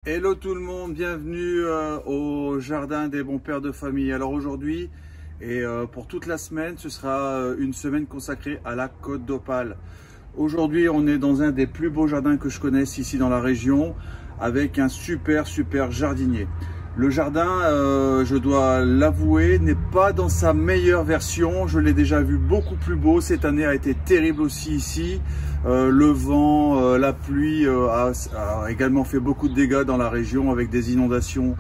Hello tout le monde, bienvenue au jardin des bons pères de famille. Alors aujourd'hui et pour toute la semaine, ce sera une semaine consacrée à la Côte d'Opale. Aujourd'hui on est dans un des plus beaux jardins que je connaisse ici dans la région, avec un super jardinier. Le jardin, je dois l'avouer, n'est pas dans sa meilleure version. Je l'ai déjà vu beaucoup plus beau. Cette année a été terrible aussi ici. Le vent, la pluie a également fait beaucoup de dégâts dans la région, avec des inondations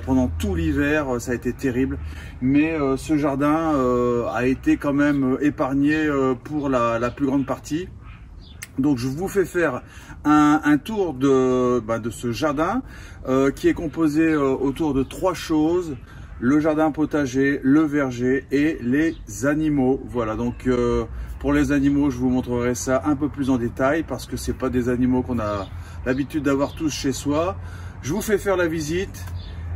pendant tout l'hiver. Ça a été terrible. Mais ce jardin a été quand même épargné pour la plus grande partie. Donc je vous fais faire un tour de ce jardin qui est composé autour de 3 choses: le jardin potager, le verger et les animaux. Voilà, donc pour les animaux, je vous montrerai ça un peu plus en détail parce que c'est pas des animaux qu'on a l'habitude d'avoir tous chez soi. Je vous fais faire la visite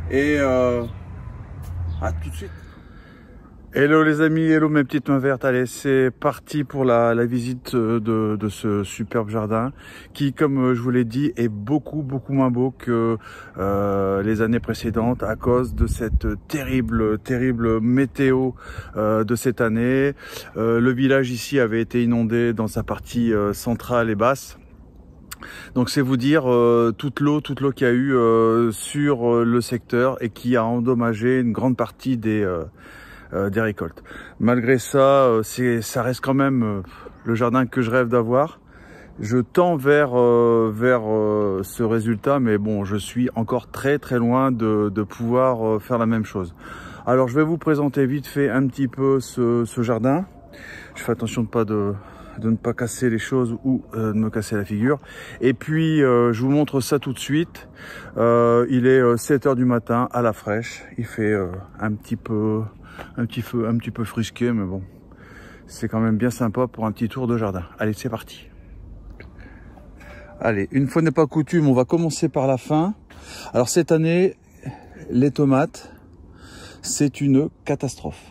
et à tout de suite. Hello les amis, hello mes petites mains vertes. Allez, c'est parti pour la visite de ce superbe jardin qui, comme je vous l'ai dit, est beaucoup moins beau que les années précédentes à cause de cette terrible météo de cette année. Le village ici avait été inondé dans sa partie centrale et basse. Donc c'est vous dire toute l'eau qu'il y a eu sur le secteur et qui a endommagé une grande partie des récoltes. Malgré ça, ça reste quand même le jardin que je rêve d'avoir. Je tends vers ce résultat, mais bon, je suis encore très loin de pouvoir faire la même chose. Alors je vais vous présenter vite fait un petit peu ce jardin. Je fais attention de ne pas casser les choses ou de me casser la figure. Et puis je vous montre ça tout de suite. Il est 7 h du matin à la fraîche. Il fait un petit peu frisqué, mais bon, c'est quand même bien sympa pour un petit tour de jardin. Allez, c'est parti. Allez, une fois n'est pas coutume, on va commencer par la fin. Alors cette année, les tomates, c'est une catastrophe.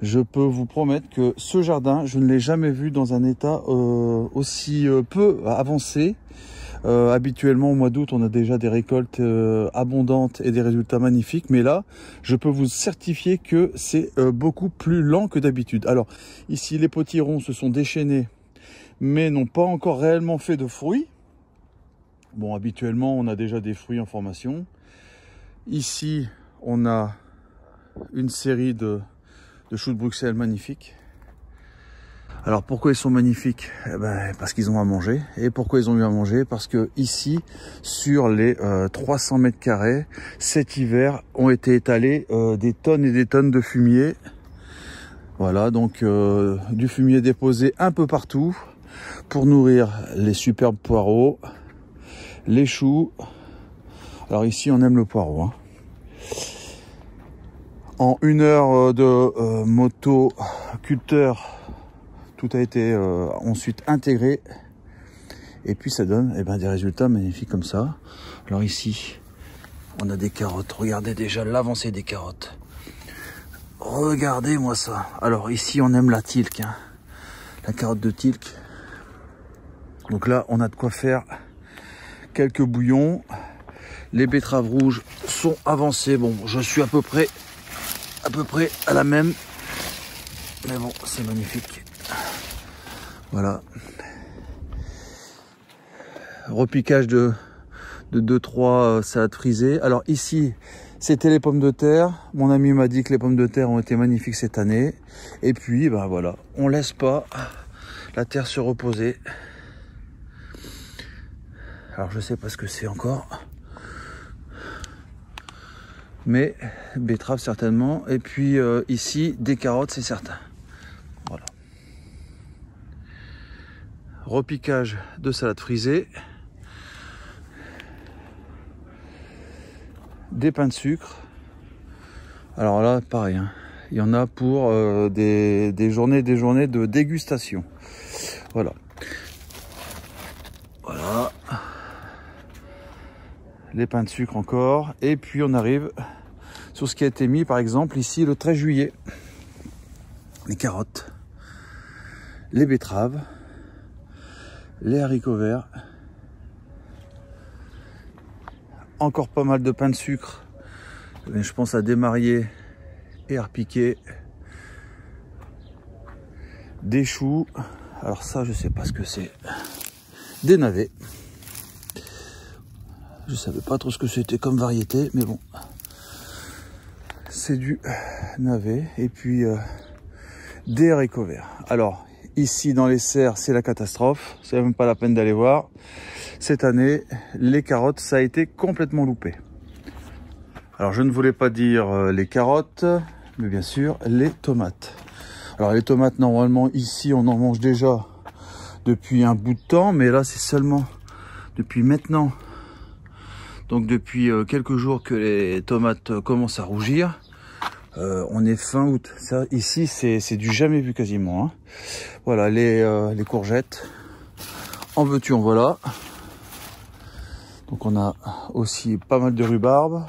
Je peux vous promettre que ce jardin, je ne l'ai jamais vu dans un état aussi peu avancé. Habituellement au mois d'août, on a déjà des récoltes abondantes et des résultats magnifiques, mais là je peux vous certifier que c'est beaucoup plus lent que d'habitude. Alors ici, les potirons se sont déchaînés mais n'ont pas encore réellement fait de fruits. Bon, habituellement on a déjà des fruits en formation. Ici on a une série de choux de Bruxelles magnifiques. Alors pourquoi ils sont magnifiques? Eh ben, parce qu'ils ont à manger. Et pourquoi ils ont eu à manger? Parce que ici, sur les 300 mètres carrés, cet hiver ont été étalés des tonnes et des tonnes de fumier. Voilà, donc du fumier déposé un peu partout pour nourrir les superbes poireaux, les choux. Alors ici, on aime le poireau, hein. En 1 heure de motoculteur, tout a été ensuite intégré et puis ça donne des résultats magnifiques comme ça. Alors ici, on a des carottes. Regardez déjà l'avancée des carottes. Regardez-moi ça. Alors ici, on aime la tilk, hein, la carotte de tilk. Donc là, on a de quoi faire quelques bouillons. Les betteraves rouges sont avancées. Bon, je suis à peu près à la même, mais bon, c'est magnifique. Voilà. Repiquage de 2-3 salades frisées. Alors ici, c'était les pommes de terre. Mon ami m'a dit que les pommes de terre ont été magnifiques cette année. Et puis, ben voilà, on laisse pas la terre se reposer. Alors je sais pas ce que c'est encore, mais betterave certainement. Et puis ici, des carottes, c'est certain. Voilà. Repiquage de salade frisée. Des pains de sucre. Alors là, pareil, hein. Il y en a pour des journées de dégustation. Voilà. Voilà. Les pains de sucre encore. Et puis on arrive sur ce qui a été mis, par exemple, ici le 13 juillet. Les carottes, les betteraves, les haricots verts. encore pas mal de pain de sucre. Mais je pense à démarier et à repiquer. Des choux. Alors ça, je sais pas ce que c'est. Des navets. Je savais pas trop ce que c'était comme variété, mais bon. C'est du navet. Et puis des haricots verts. Alors, ici dans les serres, c'est la catastrophe. C'est même pas la peine d'aller voir. Cette année, les carottes, ça a été complètement loupé. Alors, je ne voulais pas dire les carottes, mais bien sûr, les tomates. Alors, les tomates, normalement, ici, on en mange déjà depuis un bout de temps, mais là, c'est seulement depuis maintenant. Donc, depuis quelques jours que les tomates commencent à rougir. On est fin août. Ça, ici, c'est du jamais vu quasiment. Hein. Voilà, les courgettes. En veux-tu, en voilà. Donc, on a aussi pas mal de rhubarbe.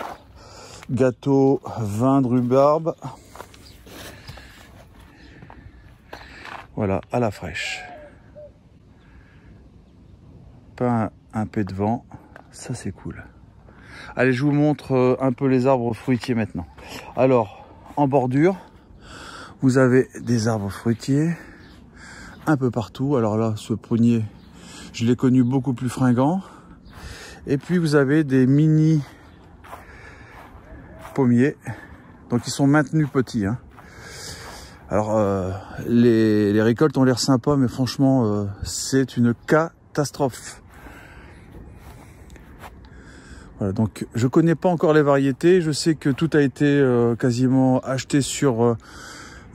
Gâteau, vin de rhubarbe. Voilà, à la fraîche. Pas un peu de vent, ça c'est cool. Allez, je vous montre un peu les arbres fruitiers maintenant. Alors, en bordure, vous avez des arbres fruitiers un peu partout. Alors là, ce prunier, je l'ai connu beaucoup plus fringant. Et puis vous avez des mini pommiers, donc ils sont maintenus petits. Hein. Alors, les récoltes ont l'air sympas, mais franchement, c'est une catastrophe. Voilà, donc je connais pas encore les variétés. Je sais que tout a été quasiment acheté sur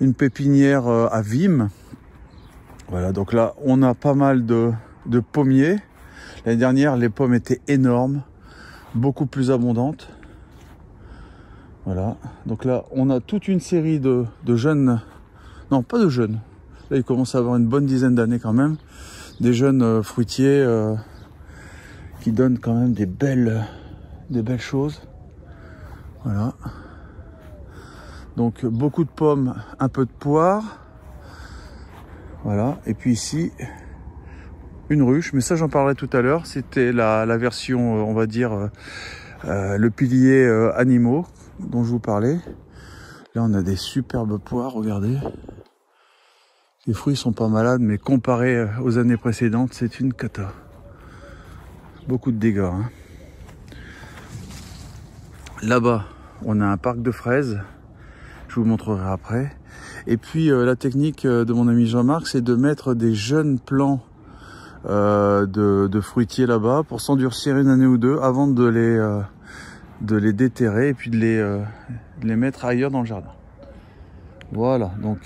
une pépinière à Vim. Voilà, donc là, on a pas mal de pommiers. L'année dernière, les pommes étaient énormes, beaucoup plus abondantes. Voilà, donc là, on a toute une série de jeunes, non pas de jeunes, là ils commencent à avoir une bonne dizaine d'années quand même, des jeunes fruitiers qui donnent quand même des belles choses. Voilà, donc beaucoup de pommes, un peu de poire. Voilà, et puis ici, une ruche, mais ça j'en parlerai tout à l'heure, c'était la version, on va dire, le pilier animaux dont je vous parlais. Là on a des superbes poires, regardez. Les fruits sont pas malades, mais comparé aux années précédentes, c'est une cata. Beaucoup de dégâts. Hein. Là-bas, on a un parc de fraises. Je vous montrerai après. Et puis la technique de mon ami Jean-Marc, c'est de mettre des jeunes plants de fruitiers là-bas pour s'endurcir une année ou deux avant de les déterrer et puis de les mettre ailleurs dans le jardin. Voilà, donc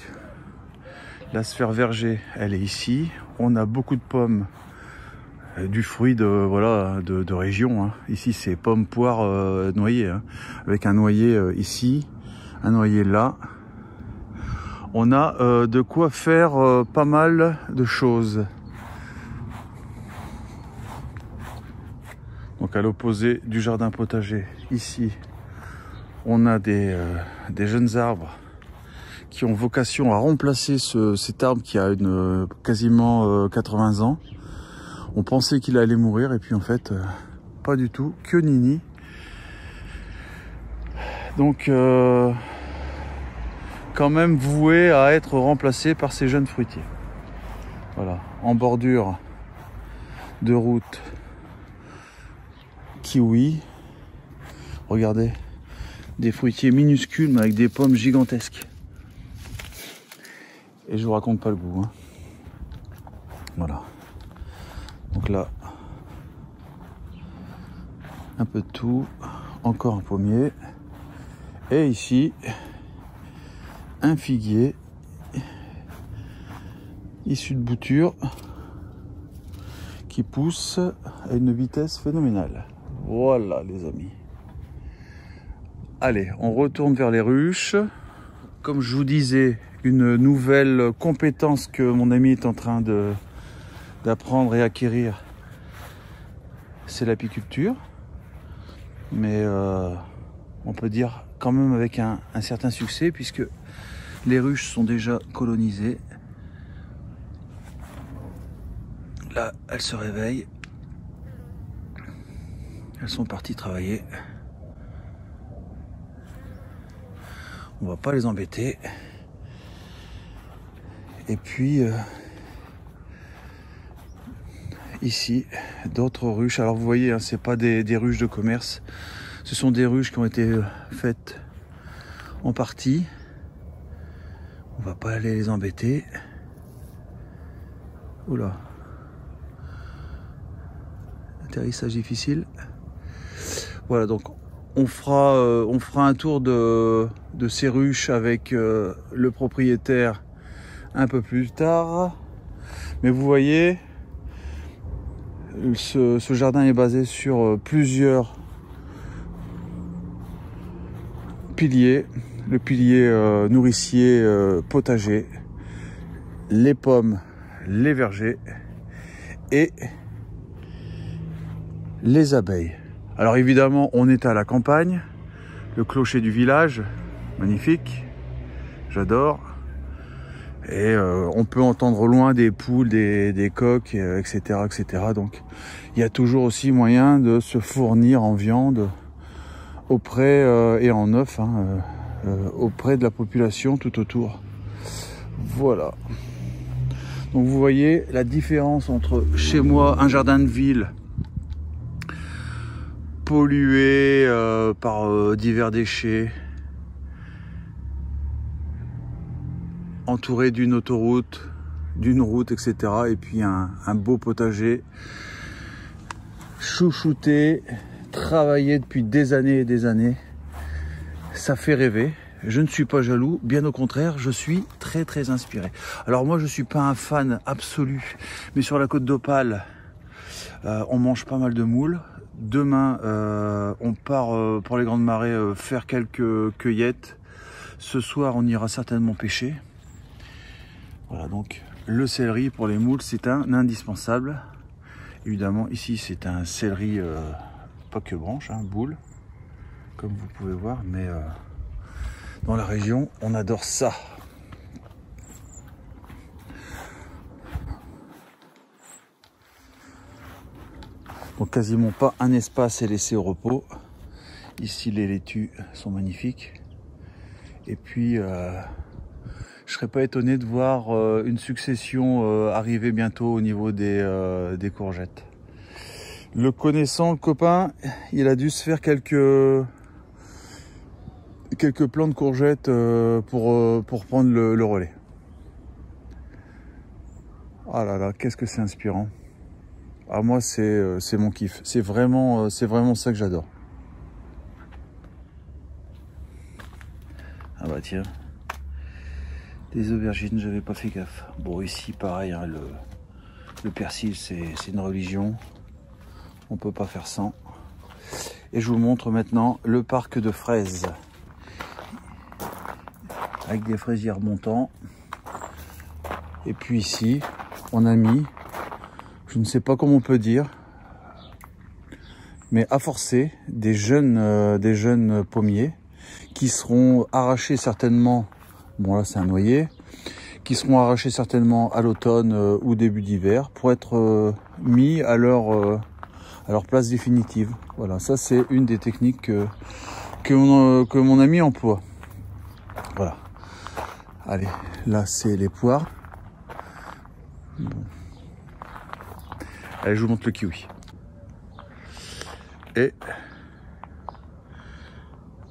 la sphère verger, elle est ici. On a beaucoup de pommes, du fruit de région. Hein. Ici, c'est pommes, poires, noyer, hein. Avec un noyer ici, un noyer là. On a de quoi faire pas mal de choses. Donc à l'opposé du jardin potager, ici, on a des jeunes arbres qui ont vocation à remplacer cet arbre qui a quasiment 80 ans. On pensait qu'il allait mourir et puis en fait, pas du tout, que nini. Donc, quand même voué à être remplacé par ces jeunes fruitiers. Voilà, en bordure de route, kiwi. Regardez, des fruitiers minuscules mais avec des pommes gigantesques. Et je vous raconte pas le goût. Hein. Voilà. Donc là, un peu de tout, encore un pommier. Et ici, un figuier issu de bouture qui pousse à une vitesse phénoménale. Voilà les amis. Allez, on retourne vers les ruches. Comme je vous disais, une nouvelle compétence que mon ami est en train d'apprendre et acquérir, c'est l'apiculture. Mais on peut dire quand même avec un certain succès puisque les ruches sont déjà colonisées. Là, elle se réveille. Elles sont parties travailler. On va pas les embêter. Et puis ici, d'autres ruches. Alors vous voyez, hein, c'est pas des ruches de commerce. Ce sont des ruches qui ont été faites en partie. On va pas aller les embêter. Oula. Atterrissage difficile. Voilà, donc on fera un tour de ces ruches avec le propriétaire un peu plus tard. Mais vous voyez, ce jardin est basé sur plusieurs piliers. Le pilier nourricier potager, les pommes, les vergers et les abeilles. Alors évidemment, on est à la campagne, le clocher du village, magnifique, j'adore. Et on peut entendre au loin des poules, des coqs, etc., etc. Donc il y a toujours aussi moyen de se fournir en viande auprès et en œuf, hein, auprès de la population tout autour. Voilà. Donc vous voyez la différence entre chez moi, un jardin de ville pollué par divers déchets, entouré d'une autoroute, d'une route, etc. Et puis un beau potager chouchouté, travaillé depuis des années et des années. Ça fait rêver. Je ne suis pas jaloux, bien au contraire, je suis très très inspiré. Alors moi je suis pas un fan absolu, mais sur la côte d'Opale, on mange pas mal de moules. Demain, on part pour les grandes marées faire quelques cueillettes. Ce soir, on ira certainement pêcher. Voilà, donc le céleri pour les moules, c'est un indispensable. Évidemment, ici, c'est un céleri pas que branche, hein, boule, comme vous pouvez voir, mais dans la région, on adore ça. Donc quasiment pas un espace est laissé au repos. Ici, les laitues sont magnifiques. Et puis, je serais pas étonné de voir une succession arriver bientôt au niveau des courgettes. Le connaissant, le copain, il a dû se faire quelques plants de courgettes pour prendre le relais. Ah là là, qu'est-ce que c'est inspirant. Ah moi c'est mon kiff. C'est vraiment ça que j'adore. Ah bah tiens. Des aubergines, j'avais pas fait gaffe. Bon ici pareil, hein, le persil c'est une religion. On peut pas faire sans. Et je vous montre maintenant le parc de fraises. Avec des fraisiers remontants. Et puis ici, on a mis, je ne sais pas comment on peut dire, mais à forcer des jeunes pommiers qui seront arrachés certainement, bon là c'est un noyer, qui seront arrachés certainement à l'automne ou début d'hiver pour être mis à leur place définitive. Voilà, ça c'est une des techniques que mon ami emploie. Voilà. Allez, là c'est les poires. Bon. Allez, je vous montre le kiwi. Et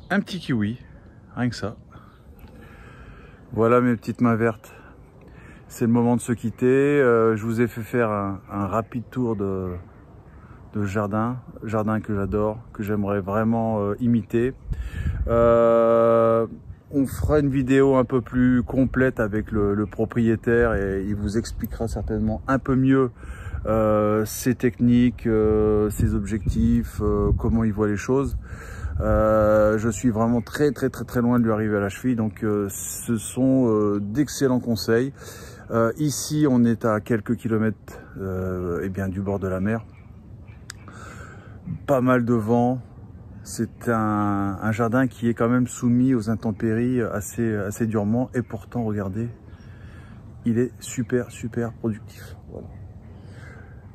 un petit kiwi, rien que ça. Voilà mes petites mains vertes. C'est le moment de se quitter. Je vous ai fait faire un rapide tour de jardin que j'adore, que j'aimerais vraiment imiter. On fera une vidéo un peu plus complète avec le propriétaire et il vous expliquera certainement un peu mieux ses techniques, ses objectifs, comment il voit les choses. Je suis vraiment très loin de lui arriver à la cheville, donc ce sont d'excellents conseils. Ici on est à quelques kilomètres eh bien, du bord de la mer. Pas mal de vent. C'est un jardin qui est quand même soumis aux intempéries assez durement et pourtant regardez, il est super productif. Voilà.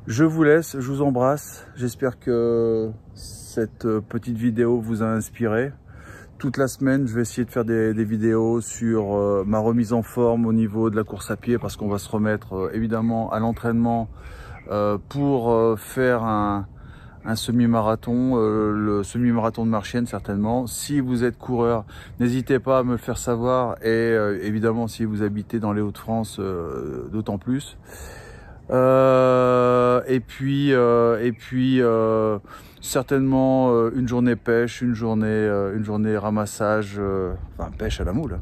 Je vous laisse, je vous embrasse, j'espère que cette petite vidéo vous a inspiré. Toute la semaine, je vais essayer de faire des vidéos sur ma remise en forme au niveau de la course à pied, parce qu'on va se remettre évidemment à l'entraînement pour faire un semi-marathon, le semi-marathon de Marchiennes certainement. Si vous êtes coureur, n'hésitez pas à me le faire savoir, et évidemment si vous habitez dans les Hauts-de-France, d'autant plus. Et puis certainement une journée pêche, une journée ramassage, enfin pêche à la moule,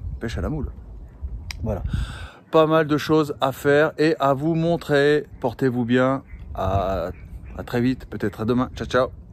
Voilà, pas mal de choses à faire et à vous montrer. Portez-vous bien, à très vite, peut-être à demain. Ciao ciao.